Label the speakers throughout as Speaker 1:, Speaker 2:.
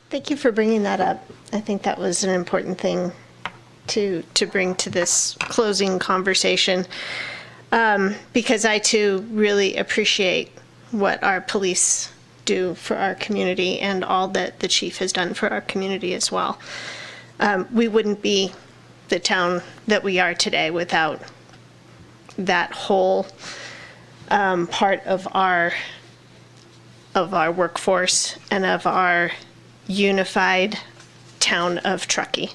Speaker 1: Thank you for bringing that up. I think that was an important thing to bring to this closing conversation, because I too really appreciate what our police do for our community and all that the chief has done for our community as well. We wouldn't be the town that we are today without that whole part of our workforce and of our unified town of Truckee.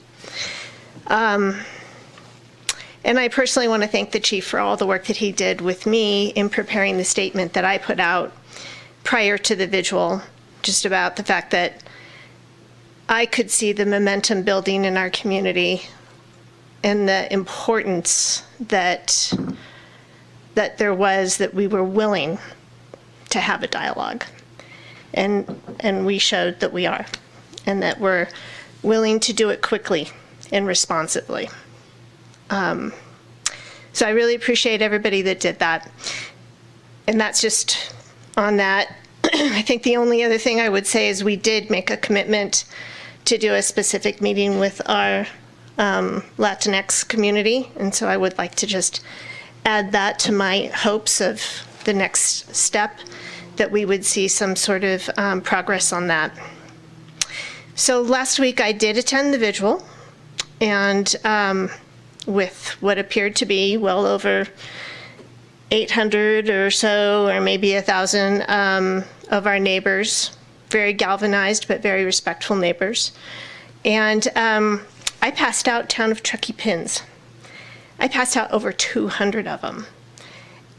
Speaker 1: And I personally want to thank the chief for all the work that he did with me in preparing the statement that I put out prior to the vigil, just about the fact that I could see the momentum building in our community and the importance that there was, that we were willing to have a dialogue. And we showed that we are, and that we're willing to do it quickly and responsively. So I really appreciate everybody that did that. And that's just on that. I think the only other thing I would say is we did make a commitment to do a specific meeting with our Latinx community. And so I would like to just add that to my hopes of the next step, that we would see some sort of progress on that. So last week I did attend the vigil, and with what appeared to be well over 800 or so, or maybe 1,000 of our neighbors, very galvanized but very respectful neighbors. And I passed out Town of Truckee pins. I passed out over 200 of them.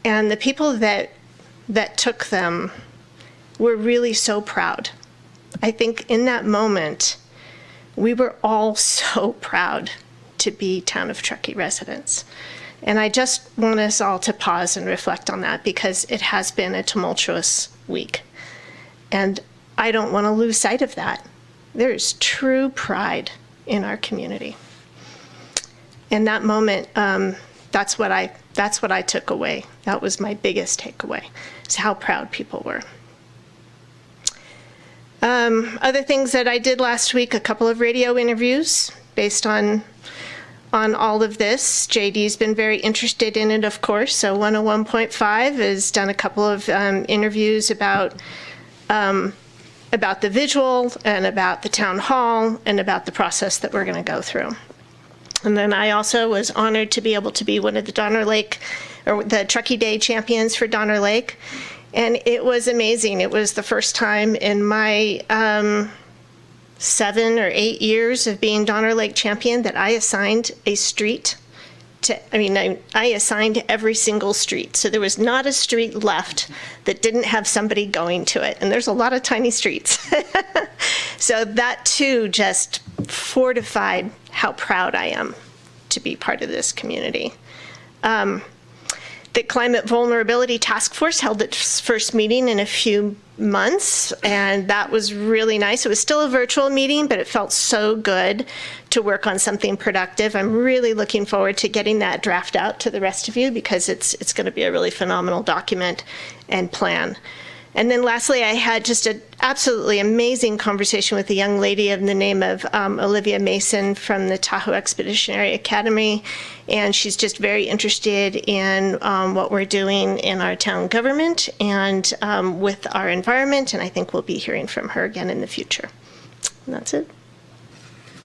Speaker 1: And the people that took them were really so proud. I think in that moment, we were all so proud to be Town of Truckee residents. And I just want us all to pause and reflect on that, because it has been a tumultuous week. And I don't want to lose sight of that. There is true pride in our community. In that moment, that's what I took away. That was my biggest takeaway, is how proud people were. Other things that I did last week, a couple of radio interviews based on all of this. JD's been very interested in it, of course. So 101.5 has done a couple of interviews about the vigil and about the town hall and about the process that we're going to go through. And then I also was honored to be able to be one of the Donner Lake, or the Truckee Day champions for Donner Lake. And it was amazing. It was the first time in my 7 or 8 years of being Donner Lake champion that I assigned a street to, I assigned every single street. So there was not a street left that didn't have somebody going to it. And there's a lot of tiny streets. So that too just fortified how proud I am to be part of this community. The Climate Vulnerability Task Force held its first meeting in a few months, and that was really nice. It was still a virtual meeting, but it felt so good to work on something productive. I'm really looking forward to getting that draft out to the rest of you, because it's going to be a really phenomenal document and plan. And then lastly, I had just an absolutely amazing conversation with a young lady of the name of Olivia Mason from the Tahoe Expeditionary Academy. And she's just very interested in what we're doing in our town government and with our environment. And I think we'll be hearing from her again in the future. And that's it.